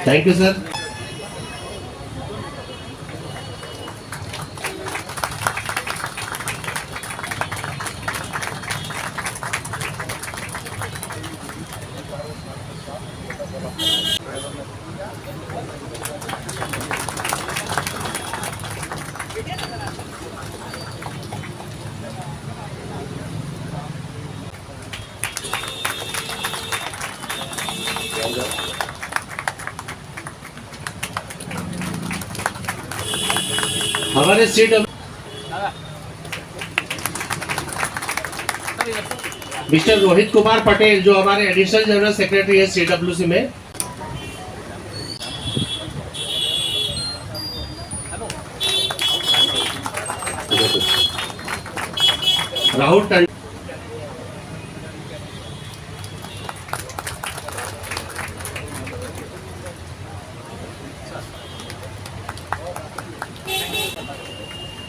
Thank you sir. हमारे seat mister Rohit Kumar Patel जो हमारे एडिशनल जनरल सेक्रेटरी है CWC में। Rahul Tandon,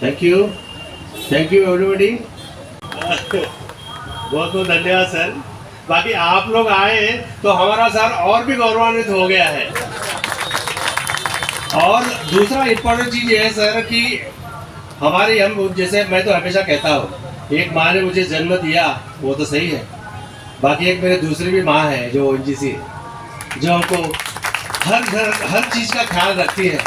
thank you everybody. बहुत बहुत धन्यवाद सर। बाकी आप लोग आए तो हमारा सर और भी गौरवान्वित हो गया है। और दूसरा इम्पोर्टेंट चीज ये है सर कि हमारी हम जैसे मैं तो हमेशा कहता हूँ, एक माँ ने मुझे जन्म दिया वो तो सही है, बाकी एक मेरे दूसरी भी माँ है जो ONGC, जो हमको हर चीज का ख्याल रखती है।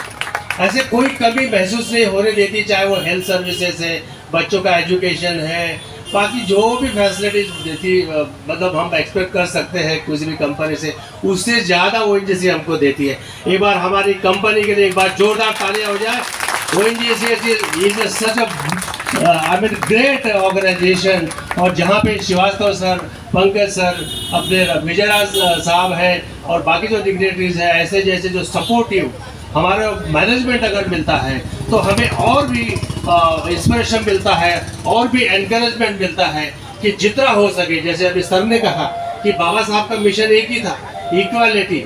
ऐसे कोई कमी महसूस नहीं होने देती, चाहे वो हेल्थ सर्विसेज है, बच्चों का एजुकेशन है, बाकी जो भी फैसिलिटीज देती, मतलब हम एक्सपेक्ट कर सकते हैं किसी भी कंपनी से, उससे ज़्यादा ONGC हमको देती है। एक बार हमारी कंपनी के लिए एक बार जोरदार तालियां हो जाए। ONGC is such a great organization. और जहाँ पे श्रीवास्तव सर, पंकज सर, अपने विजयराज साहब है और बाकी जो डिग्नेटरीज है, ऐसे जैसे जो सपोर्टिव हमारा मैनेजमेंट अगर मिलता है तो हमें और भी इंस्पिरेशन मिलता है और भी एनकरेजमेंट मिलता है कि जितना हो सके, जैसे अभी सर ने कहा कि बाबा साहब का मिशन एक ही था, equality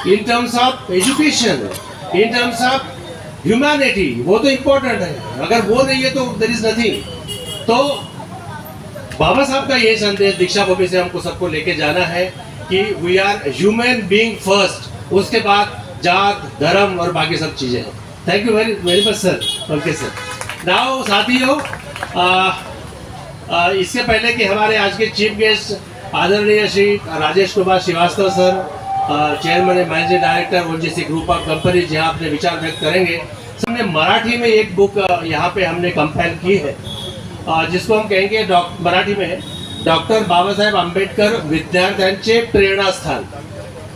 in terms of education, in terms of humanity, वो तो इम्पोर्टेंट है। अगर वो नहीं है तो देयर इज नथिंग। तो बाबा साहब का ये संदेश दीक्षा भूमि से हमको सबको लेके जाना है कि we are human being first, उसके बाद जात धर्म और बाकी सब चीजें हैं। Thank you very much sir. Okay sir. Now साथियों, इससे पहले कि हमारे आज के चीफ गेस्ट आदरणीय Shri Rajesh Kumar Srivastava sir, chairman and managing director ONGC group of company, जहाँ अपने विचार व्यक्त करेंगे, हमने मराठी में एक बुक यहाँ पे हमने कंपाइल की है, जिसको हम कहेंगे मराठी में डॉक्टर बाबासाहेब आंबेडकर विद्यार्थ्यांचे प्रेरणास्थान।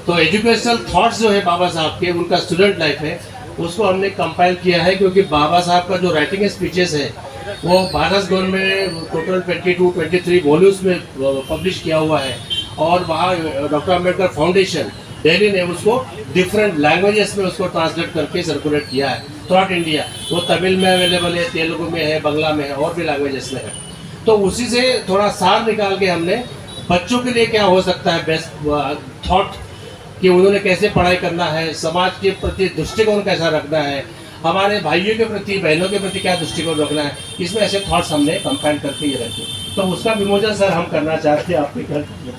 तो एजुकेशनल थॉट्स जो है बाबा साहब के, उनका स्टूडेंट लाइफ है, उसको हमने कंपाइल किया है, क्योंकि बाबा साहब का जो राइटिंग स्पीचेस है वो भारत गवर्नमेंट में टोटल 22-23 वॉल्यूम्स में पब्लिश किया हुआ है। और वहाँ डॉक्टर अम्बेडकर फाउंडेशन दिल्ली ने उसको डिफरेंट लैंग्वेजेस में उसको ट्रांसलेट करके सर्कुलेट किया है थ्रू इंडिया। वो तमिल में अवेलेबल है, तेलुगु में है, बांग्ला में है और भी लैंग्वेजेस में है। तो उसी से थोड़ा सार निकाल के हमने बच्चों के लिए क्या हो सकता है बेस्ट थॉट, कि उन्होंने कैसे पढ़ाई करना है, समाज के प्रति दृष्टिकोण कैसा रखना है, हमारे भाइयों के प्रति, बहनों के प्रति क्या दृष्टिकोण रखना है, इसमें ऐसे थॉट्स हमने कंपाइल करके ये रखे। तो उसका विमोचन सर हम करना चाहते हैं आपके घर में।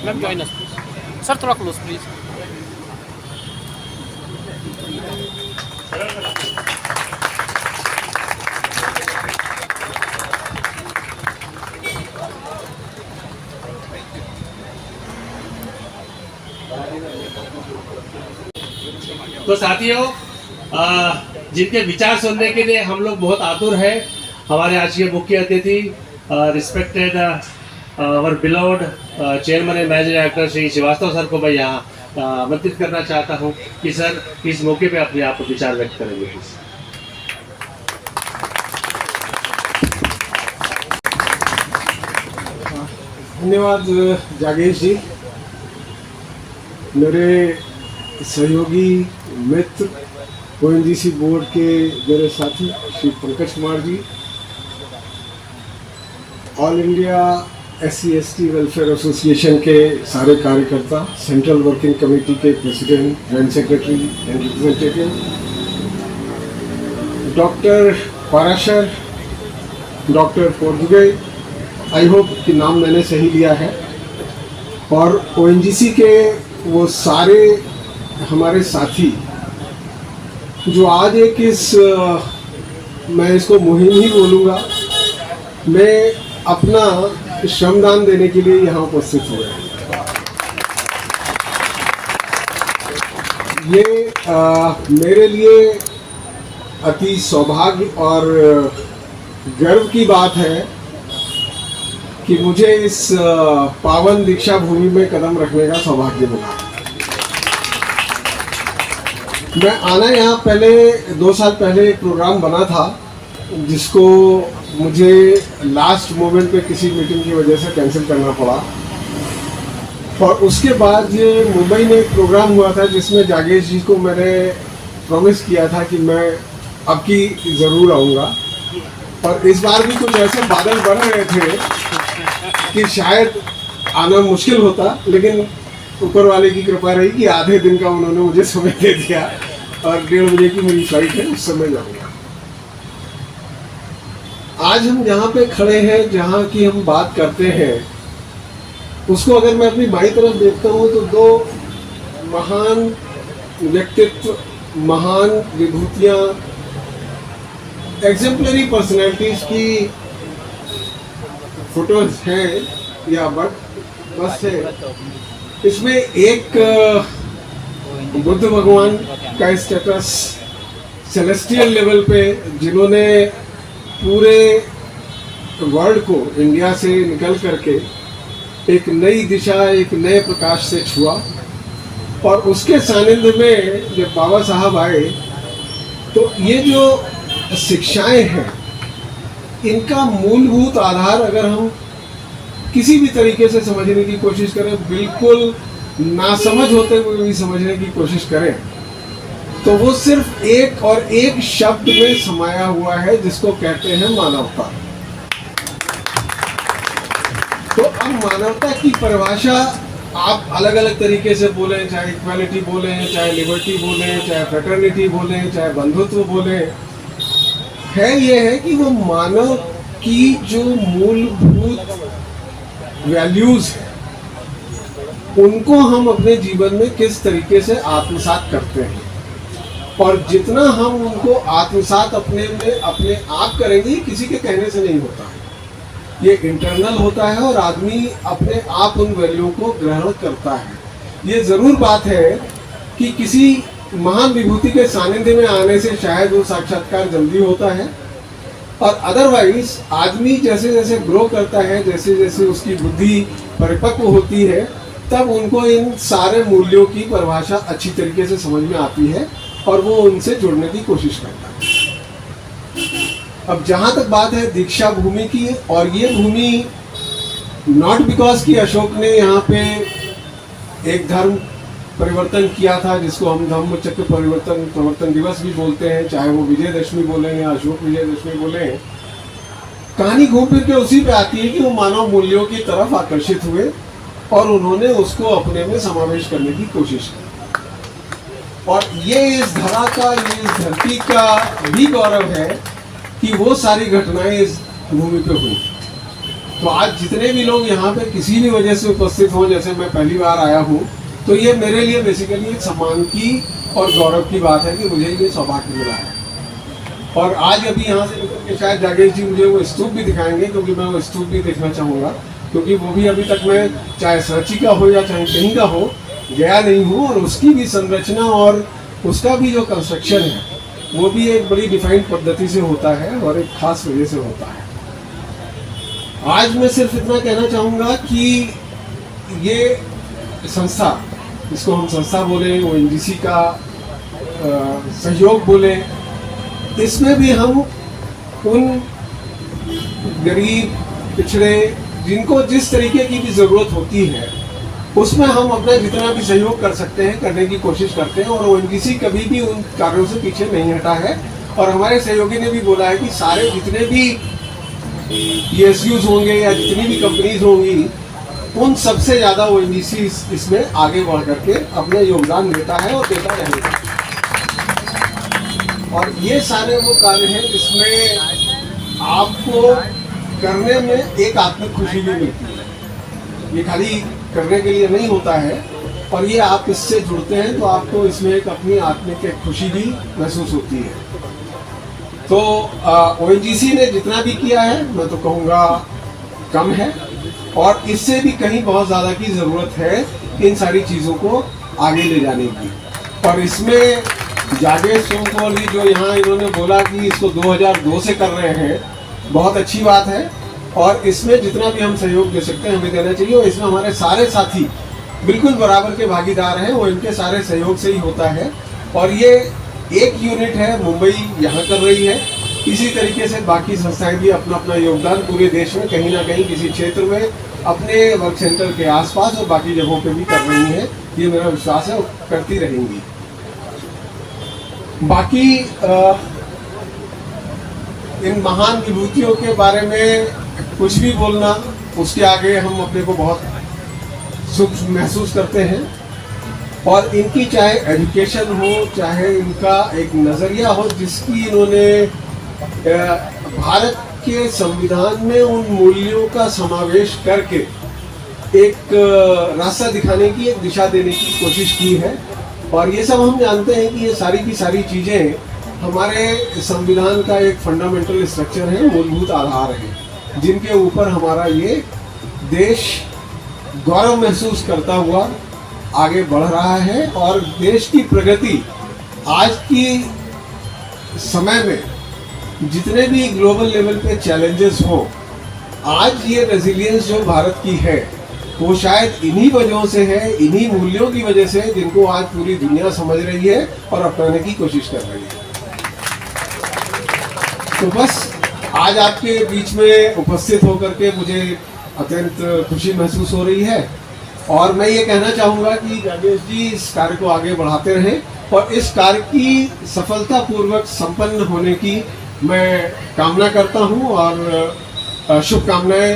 Ma'am, join us please. Sir, थोड़ा close please. तो साथियों, जिनके विचार सुनने के लिए हम लोग बहुत आतुर हैं, हमारे आज के मुख्य अतिथि respected our beloved chairman and managing director Shri Srivastava sir को मैं यहाँ आमंत्रित करना चाहता हूँ कि सर इस मौके पे अपने आप विचार व्यक्त करेंगे। धन्यवाद जागेश जी, मेरे सहयोगी मित्र ओएनजीसी बोर्ड के मेरे साथी Shri Pankaj Kumar ji, all India SC/ST welfare association के सारे कार्यकर्ता, सेंट्रल वर्किंग कमेटी के president, joint secretary and representative, doctor Parashar, doctor पोर्जुगे, आई होप कि नाम मैंने सही लिया है, और ONGC के वो सारे हमारे साथी जो आज एक मैं इसको मुहिम ही बोलूँगा, मैं अपना श्रमदान देने के लिए यहाँ उपस्थित हुए हैं। ये मेरे लिए अति सौभाग्य और गर्व की बात है कि मुझे इस पावन दीक्षा भूमि में कदम रखने का सौभाग्य मिला। मैं आना यहाँ पहले 2 साल पहले एक प्रोग्राम बना था जिसको मुझे लास्ट मोमेंट पे किसी मीटिंग की वजह से कैंसिल करना पड़ा, और उसके बाद ये मुंबई में एक प्रोग्राम हुआ था जिसमें जागेश जी को मैंने प्रॉमिस किया था कि मैं अब की ज़रूर आऊँगा, और इस बार भी कुछ ऐसे बादल बन रहे थे कि शायद आना मुश्किल होता, लेकिन ऊपर वाले की कृपा रही कि आधे दिन का उन्होंने मुझे समय दे दिया, और 1:30 बजे की मेरी फ्लाइट है, उस समय जाऊँगा। आज हम जहाँ पे खड़े हैं, जहाँ की हम बात करते हैं, उसको अगर मैं अपनी बाईं तरफ देखता हूँ तो 2 महान व्यक्तित्व, महान विभूतियाँ, एग्जेम्पलरी पर्सनैलिटीज की फोटोज हैं या बस है। इसमें एक बुद्ध भगवान का स्टेटस सेलेस्टियल लेवल पे, जिन्होंने पूरे वर्ल्ड को इंडिया से निकल करके एक नई दिशा, एक नए प्रकाश से छुआ, और उसके सानिध्य में जब बाबा साहब आए तो ये जो शिक्षाएं हैं, इनका मूलभूत आधार अगर हम किसी भी तरीके से समझने की कोशिश करें, बिल्कुल नासमझ होते हुए भी समझने की कोशिश करें, तो वो सिर्फ एक और एक शब्द में समाया हुआ है जिसको कहते हैं मानवता। तो अब मानवता की परिभाषा आप अलग अलग तरीके से बोलें, चाहे इक्वालिटी बोलें, चाहे लिबर्टी बोलें, चाहे फ्रेटर्निटी बोलें, चाहे बंधुत्व बोलें, है ये है कि वो मानव की जो मूलभूत वैल्यूज हैं, उनको हम अपने जीवन में किस तरीके से आत्मसात करते हैं, और जितना हम उनको आत्मसात अपने में अपने आप करेंगे, किसी के कहने से नहीं होता है, ये इंटरनल होता है, और आदमी अपने आप उन वैल्यू को ग्रहण करता है। ये ज़रूर बात है कि किसी महान विभूति के सानिध्य में आने से शायद वो साक्षात्कार जल्दी होता है, और अदरवाइज आदमी जैसे जैसे ग्रो करता है, जैसे जैसे उसकी बुद्धि परिपक्व होती है, तब उनको इन सारे मूल्यों की परिभाषा अच्छी तरीके से समझ में आती है, और वो उनसे जुड़ने की कोशिश करता है। अब जहाँ तक बात है दीक्षा भूमि की, और ये भूमि नॉट बिकॉज कि अशोक ने यहाँ पे एक धर्म परिवर्तन किया था, जिसको हम धम्म चक्र प्रवर्तन दिवस भी बोलते हैं, चाहे वो विजयदशमी बोले या अशोक विजयदशमी बोले, कहानी घूम फिर के उसी पे आती है कि वो मानव मूल्यों की तरफ आकर्षित हुए और उन्होंने उसको अपने में समावेश करने की कोशिश की। और ये इस धरा का, ये इस धरती का भी गौरव है कि वो सारी घटनाएं इस भूमि पे हुई। तो आज जितने भी लोग यहाँ पे किसी भी वजह से उपस्थित हों, जैसे मैं पहली बार आया हूँ, तो ये मेरे लिए बेसिकली एक सम्मान की और गौरव की बात है कि मुझे ये सौभाग्य मिला है। और आज अभी यहाँ से निकल के शायद जागेश जी मुझे वो स्तूप भी दिखाएंगे, क्योंकि मैं वो स्तूप भी देखना चाहूँगा, क्योंकि वो भी अभी तक मैं चाहे सांची का हो या चाहे कहीं का हो गया नहीं हूँ, और उसकी भी संरचना और उसका भी जो कंस्ट्रक्शन है वो भी एक बड़ी डिफाइंड पद्धति से होता है और एक खास वजह से होता है। आज मैं सिर्फ इतना कहना चाहूँगा कि ये संस्था, जिसको हम संस्था बोले, ONGC का सहयोग बोले, इसमें भी हम उन गरीब, पिछड़े, जिनको जिस तरीके की भी ज़रूरत होती है उसमें हम अपना जितना भी सहयोग कर सकते हैं करने की कोशिश करते हैं, और ONGC कभी भी उन कार्यों से पीछे नहीं हटा है। और हमारे सहयोगी ने भी बोला है कि सारे जितने भी PSUs होंगे या जितनी भी कंपनीज होंगी, उन सबसे ज़्यादा ONGC इसमें आगे बढ़ करके अपना योगदान देता है और देता रहेगा। और ये सारे वो कार्य हैं जिसमें आपको करने में एक आत्मिक खुशी भी मिलती है। ये खाली करने के लिए नहीं होता है, और ये आप इससे जुड़ते हैं तो आपको इसमें एक अपनी आत्मिक एक खुशी भी महसूस होती है। तो ONGC ने जितना भी किया है मैं तो कहूँगा कम है, और इससे भी कहीं बहुत ज़्यादा की ज़रूरत है इन सारी चीज़ों को आगे ले जाने की। और इसमें जागेश सोमकोर जी जो यहाँ इन्होंने बोला कि इसको 2002 से कर रहे हैं, बहुत अच्छी बात है, और इसमें जितना भी हम सहयोग दे सकते हैं हमें देना चाहिए। और इसमें हमारे सारे साथी बिल्कुल बराबर के भागीदार हैं, वो इनके सारे सहयोग से ही होता है। और ये एक यूनिट है, मुंबई यहाँ कर रही है, इसी तरीके से बाकी संस्थाएं भी अपना अपना योगदान पूरे देश में कहीं ना कहीं किसी क्षेत्र में अपने वर्क सेंटर के आसपास और बाकी जगहों पे भी कर रही हैं। ये मेरा विश्वास है, और करती रहेंगी। बाकी इन महान विभूतियों के बारे में कुछ भी बोलना, उसके आगे हम अपने को बहुत सुख महसूस करते हैं। और इनकी चाहे एजुकेशन हो, चाहे इनका एक नज़रिया हो जिसकी इन्होंने भारत के संविधान में उन मूल्यों का समावेश करके एक रास्ता दिखाने की, एक दिशा देने की कोशिश की है। और ये सब हम जानते हैं कि ये सारी की सारी चीज़ें हमारे संविधान का एक फंडामेंटल स्ट्रक्चर है, मूलभूत आधार है, जिनके ऊपर हमारा ये देश गौरव महसूस करता हुआ आगे बढ़ रहा है। और देश की प्रगति आज की समय में जितने भी ग्लोबल लेवल पे चैलेंजेस हो, आज ये रेजिलियंस जो भारत की है वो शायद इन्हीं वजहों से है, इन्हीं मूल्यों की वजह से, जिनको आज पूरी दुनिया समझ रही है और अपनाने की कोशिश कर रही है। तो बस आज आपके बीच में उपस्थित होकर के मुझे अत्यंत खुशी महसूस हो रही है। और मैं ये कहना चाहूँगा कि राजेश जी इस कार्य को आगे बढ़ाते रहें, और इस कार्य की सफलतापूर्वक संपन्न होने की मैं कामना करता हूँ और शुभकामनाएं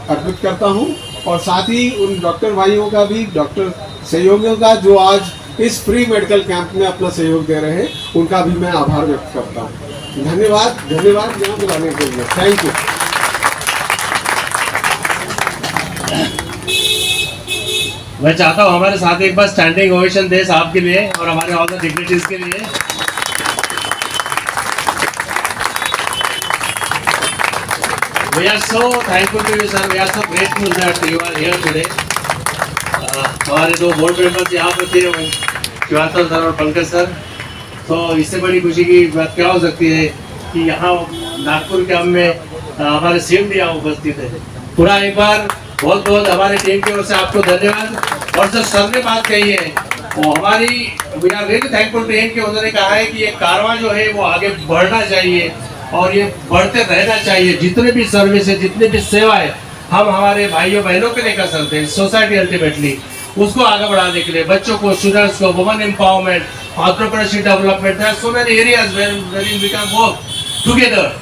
अर्पित करता हूँ। और साथ ही उन डॉक्टर भाइयों का भी, डॉक्टर सहयोगियों का जो आज इस फ्री मेडिकल कैंप में अपना सहयोग दे रहे हैं, उनका भी मैं आभार व्यक्त करता हूँ। धन्यवाद, धन्यवाद यहाँ बुलाने के लिए। Thank you. मैं चाहता हूँ हमारे साथ एक बार स्टैंडिंग ओवेशन दे साहब के लिए और हमारे ऑल द डिग्निटरीज के लिए। We are so thankful to you, sir. We are so grateful that you are here today. हमारे दो बोर्ड मेंबर्स यहाँ पर थे, शिवांतर सर और पंकज सर। तो इससे बड़ी खुशी की बात क्या हो सकती है कि यहाँ नागपुर कैंप में हमारे सीएम भी यहाँ उपस्थित है। पूरा एक बार बहुत बहुत हमारी टीम की ओर से आपको धन्यवाद। और जो सर ने बात कही है वो हमारी, we are really thankful to him कि उन्होंने कहा है कि ये कारवां जो है वो आगे बढ़ना चाहिए और ये बढ़ते रहना चाहिए। जितने भी सर्विस है, जितनी भी सेवाएं हम हमारे भाइयों बहनों के लिए कर सकते हैं, सोसाइटी अल्टीमेटली उसको आगे बढ़ाने के लिए, बच्चों को, स्टूडेंट्स को, women empowerment, entrepreneurship development, there are so many areas where we can work together.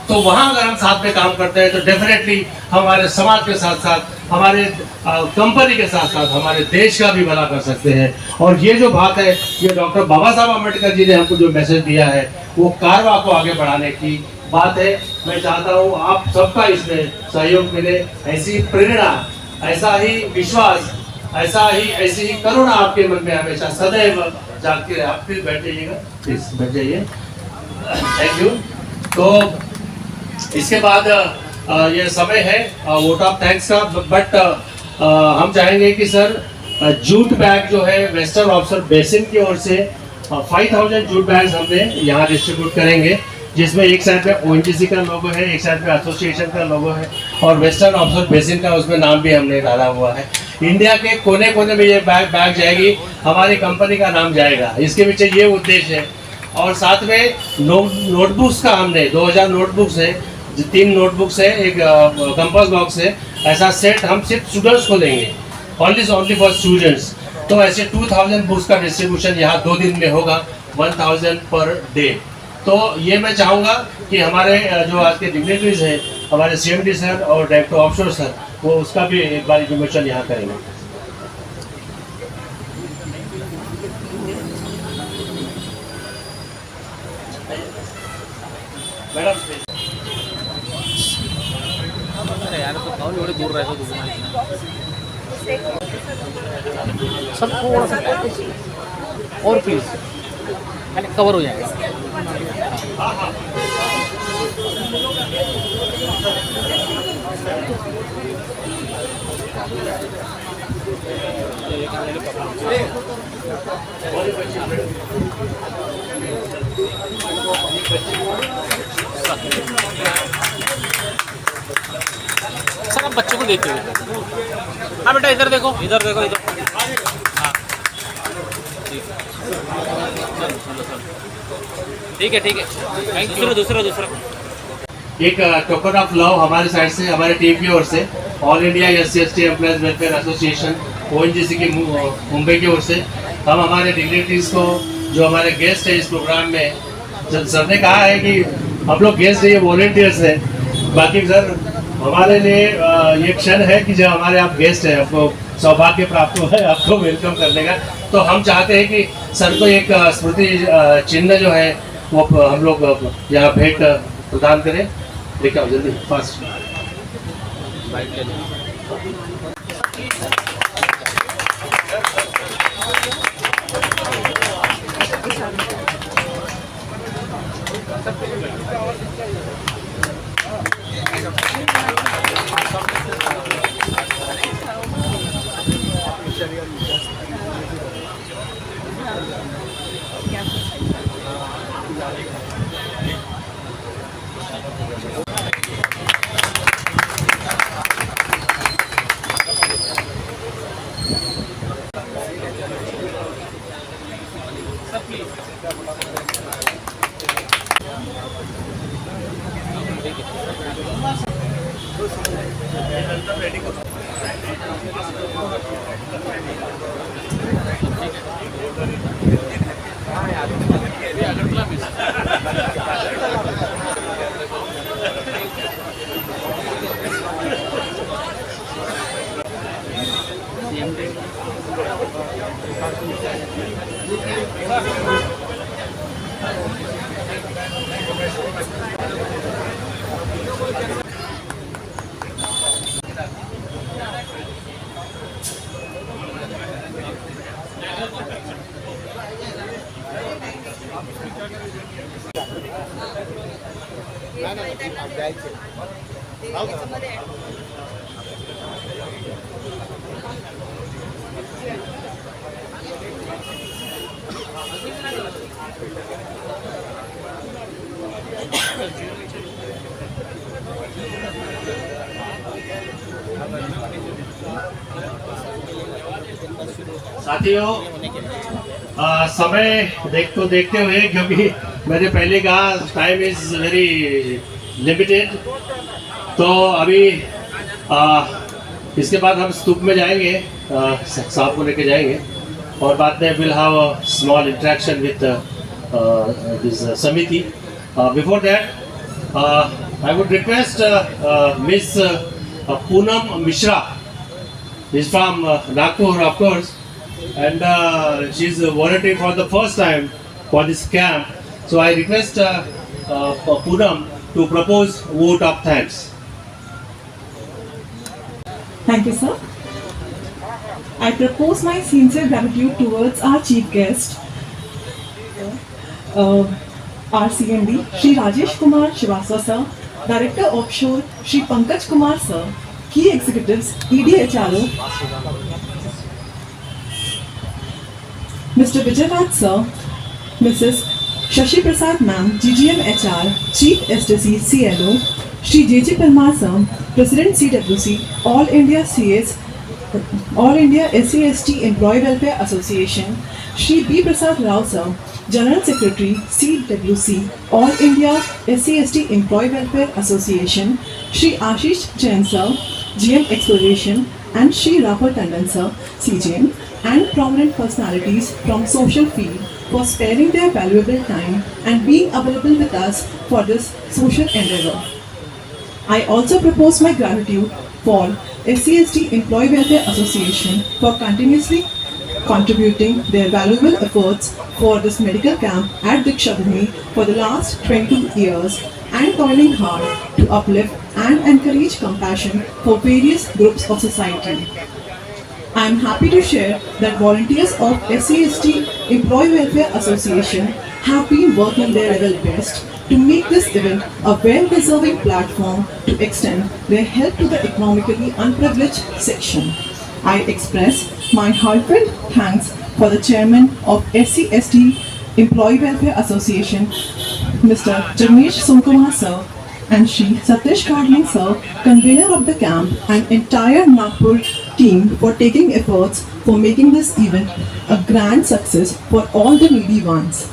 तो वहाँ अगर हम साथ में काम करते हैं तो डेफिनेटली हमारे समाज के साथ साथ, हमारे कंपनी के साथ साथ हमारे देश का भी भला कर सकते हैं। और ये जो बात है, ये डॉक्टर बाबा साहब अम्बेडकर जी ने हमको जो मैसेज दिया है वो कारवां को आगे बढ़ाने की बात है। मैं चाहता हूँ आप सबका इसमें सहयोग मिले, ऐसी प्रेरणा, ऐसा ही विश्वास, ऐसी ही करुणा आपके मन में हमेशा सदैव जागती रहे। आप फिर बैठ जाइएगा, प्लीज बैठ जाइए। Thank you. तो इसके बाद ये समय है वोट ऑफ थैंक्स का, बट हम चाहेंगे कि सर जूट बैग जो है वेस्टर्न ऑफशोर बेसिन की ओर से 5000 जूट बैग्स हमने यहाँ डिस्ट्रीब्यूट करेंगे, जिसमें एक साइड पे ONGC का लोगो है, एक साइड पे एसोसिएशन का लोगो है और वेस्टर्न ऑफशोर बेसिन का उसमें नाम भी हमने डाला हुआ है। इंडिया के कोने कोने में ये बैग जाएगी, हमारी कंपनी का नाम जाएगा, इसके पीछे ये उद्देश्य है। और साथ में नोटबुक्स का हमने 2000 नोटबुक्स है, 3 नोटबुक्स है, एक कंपास बॉक्स है, ऐसा सेट हम सिर्फ स्टूडेंट्स को देंगे, ओनली फॉर स्टूडेंट्स। तो ऐसे 2000 बुक्स का डिस्ट्रीब्यूशन यहाँ 2 दिन में होगा, 1000 पर डे। तो ये मैं चाहूँगा कि हमारे जो आज के डिग्नेटरीज हैं, हमारे CMD सर और डायरेक्टर ऑफशोर सर, वो उसका भी एक बार इंफॉर्मेशन यहाँ करेंगे। मैडम यार तो कौन एवढे दूर राहतो तुम्ही सर थोड़ा सा और प्लीज मैंने कवर हो जाएगा। सर आप बच्चों को देते हुए, हाँ बेटा इधर देखो इधर देखो इधर, हाँ ठीक है थैंक यू। दूसरा एक टोकन ऑफ लव हमारे साइड से, हमारे टीम की ओर से, all India SC/ST employees welfare association ONGC की मुंबई की ओर से, हम हमारे डिग्नेटरीज को, जो हमारे गेस्ट है इस प्रोग्राम में, जब सर ने कहा है कि हम लोग गेस्ट है, ये वॉलेंटियर्स हैं। बाकी सर हमारे लिए ये क्षण है कि जब हमारे आप गेस्ट हैं, आपको सौभाग्य प्राप्त हुआ है आपको वेलकम करने का। तो हम चाहते हैं कि सर को एक स्मृति चिन्ह जो है वो हम लोग यहाँ भेंट प्रदान करें। लेके आओ जल्दी फास्ट। साथियों समय देखते हुए, क्योंकि मैंने पहले कहा टाइम इज वेरी लिमिटेड, तो अभी इसके बाद हम स्तूप में जाएंगे, साहब को लेके जाएंगे और बाद में will have a small interaction with this समिति। Before that I would request miss Poonam Mishra, is from Nagpur of course, and she is volunteering for the first time for this camp. So I request Poonam to propose vote of thanks. Thank you, sir. I propose my sincere gratitude towards our chief guest, our CMD, Shri Rajesh Kumar Srivastava sir, Director Offshore, Shri Pankaj Kumar sir, key executives, EDHRO, Mr. Vijay Raj sir, Mrs. Shashi Prasad ma'am, GGM HR, Chief STC CLO, Shri JJ Parmar sir, President CWC, All India SC/ST Employee Welfare Association, Shri B. Prasad Rao sir, General Secretary CWC, All India SC/ST Employee Welfare Association, Shri Ashish Jain sir, GM Exploration, and Shri Rahul Tandon sir, CGM, and prominent personalities from social field for sparing their valuable time and being available with us for this social endeavor. I also propose my gratitude for SCST Employee Welfare Association for continuously contributing their valuable efforts for this medical camp at Dikshadhini for the last 22 years and toiling hard to uplift and encourage compassion for various groups of society. I am happy to share that volunteers of SCST Employee Welfare Association have been working their level best to make this event a well-deserving platform to extend their help to the economically unprivileged section. I express my heartfelt thanks for the chairman of SCST Employee Welfare Association, Mr. Jagmesh Somkumar sir, and Shri Satish Kadling sir, convener of the camp, and entire Nagpur team for taking efforts for making this event a grand success for all the needy ones.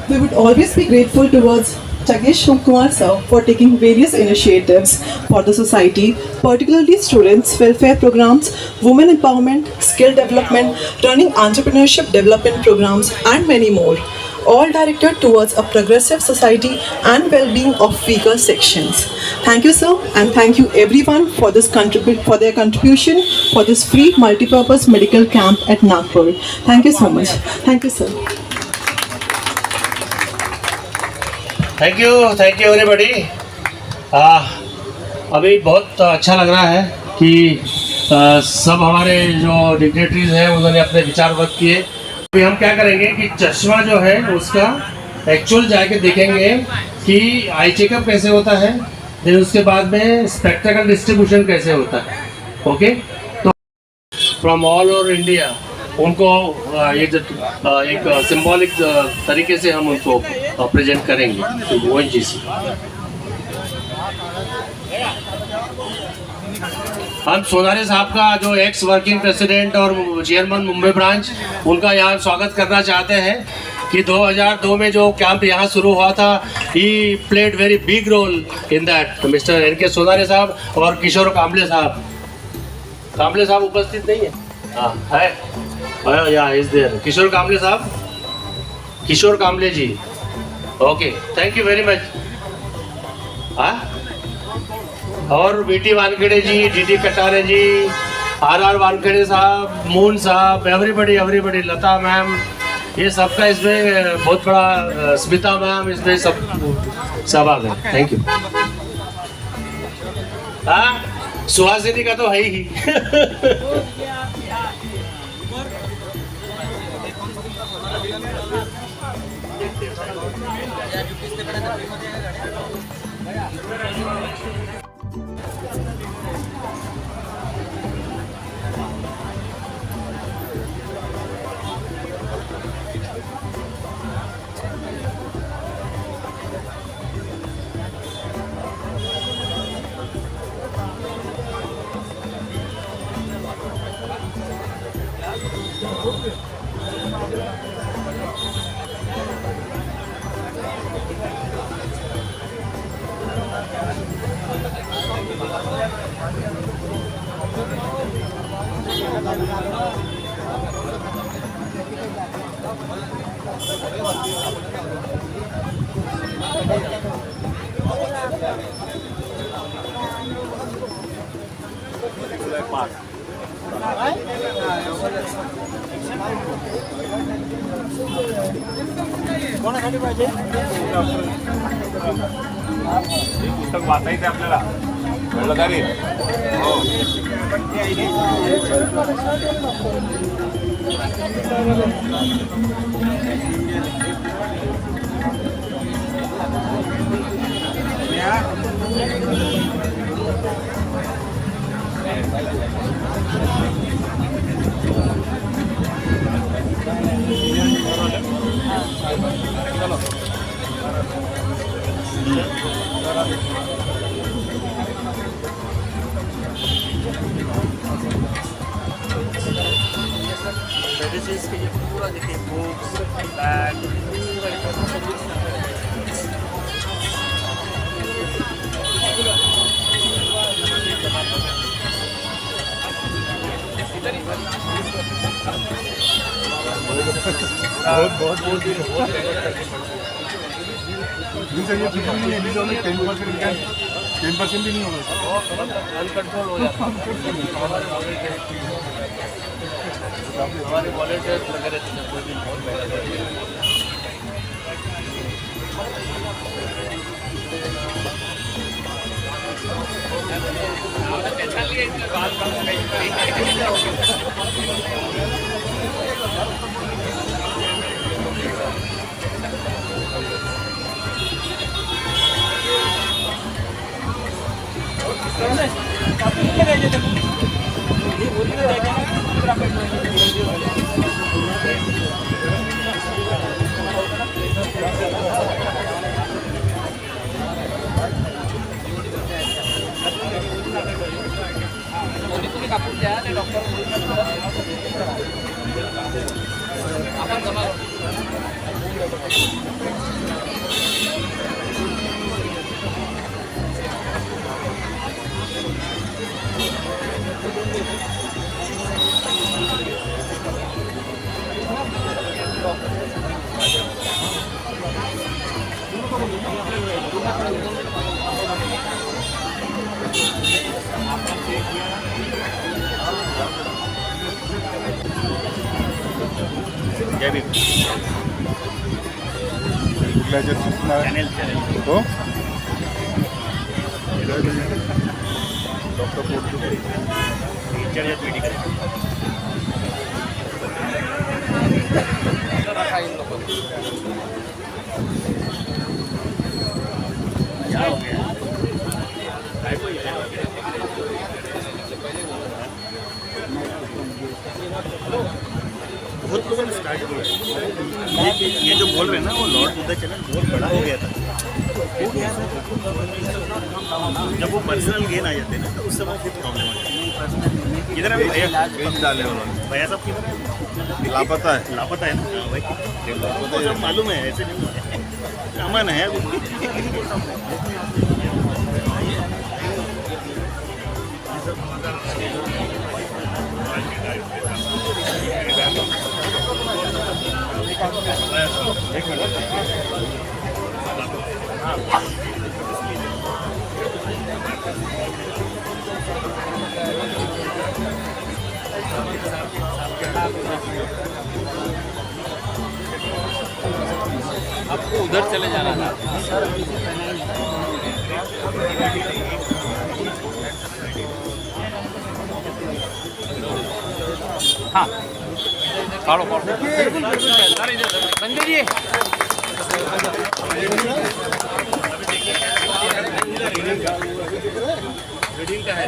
We would always be grateful towards Jagmesh Somkumar sir for taking various initiatives for the society, particularly students, welfare programs, women empowerment, skill development, running entrepreneurship development programs, and many more, all directed towards a progressive society and well-being of weaker sections. Thank you, sir, and thank you everyone for this for their contribution for this free multipurpose medical camp at Nagpur. Thank you so much. Thank you, sir. Thank you everybody. अभी बहुत अच्छा लग रहा है कि सब हमारे जो डिग्नेटरीज हैं उन्होंने अपने विचार व्यक्त किए। अभी हम क्या करेंगे कि चश्मा जो है उसका एक्चुअल जाके देखेंगे कि आई चेकअप कैसे होता है, फिर उसके बाद में स्पेक्ट्रल डिस्ट्रीब्यूशन कैसे होता है। ओके, तो फ्रॉम ऑल ओवर इंडिया उनको ये एक सिंबॉलिक तरीके से हम उनको प्रेजेंट करेंगे तो ONGC। हम सोनारे साहब का जो एक्स वर्किंग प्रेसिडेंट और चेयरमैन मुंबई ब्रांच, उनका यहाँ स्वागत करना चाहते हैं कि 2002 में जो कैंप यहाँ शुरू हुआ था, he played very big role in that. Mister NK Sonare साहब और किशोर कांबले साहब। कांबले साहब उपस्थित नहीं है? हाँ है, या is there Kishore Kamble sahab, Kishore Kamble ji. Okay, thank you very much. हाँ, और BT वानखेड़े जी, DT कटारे जी, RR वानखेड़े साहब, मून साहब, एवरीबडी, लता मैम, ये सबका इसमें बहुत बड़ा, स्मिता मैम, इसमें सब आ गए। Thank you. हाँ, सुहासिनी का तो है ही। कोणासाठी पाहिजे? पुस्तक वाचायचं आपल्याला, कळलं का रे? हो. मेडिसिन के ये पूरा देखिए, बुक्स, बैग, पूरा इनसे ये फिक्र नहीं है, इनसे हमें 10% भी नहीं होगा। अनकंट्रोल हो जाता है। हमारे वॉलेंटियर्स वगैरह कोई भी बहुत मेहनत करते हैं। जय भीम। प्लेजर चैनल तो डॉक्टर टीचर या मेडिकल बहुत लोगों ने स्टार्ट किया। ये जो बोल रहे हैं ना, वो लॉर्ड बुद्धा चैनल बहुत बड़ा हो गया था। जब वो पर्सनल गेन आ जाते हैं ना, तो उस समय फिर प्रॉब्लम आ जाती है। इधर अभी भैया बेच डाले उन्होंने। भैया साहब किधर है? लापता है। लापता है ना भाई, वो सब मालूम है, ऐसे नहीं अमन है अभी। एक मिनट। आपको उधर चले जाना था। हाँ काढ़ो काढ़ो संजय जी रीडिंग का है।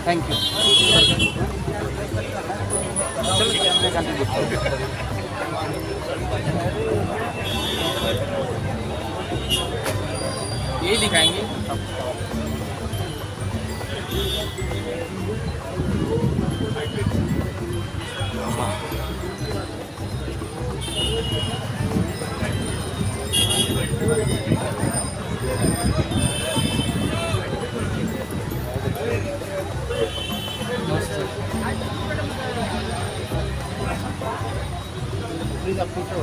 Thank you. ये दिखाएंगे। प्लीज आप पीछे हो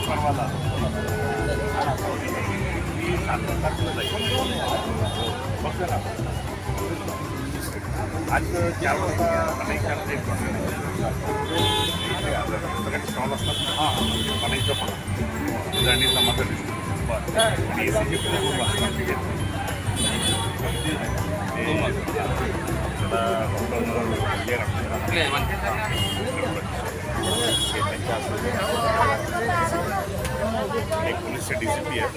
परवाला मी 7 तारखेला जाईल फक्त ना आज 4 वाजता अनेक सगळे स्टॉल असतात हां अनेकचं पण आणि समाधान बरं आणि एसीचे पण खूप असतात ठीक आहे एक पोलीसचे DCP आहे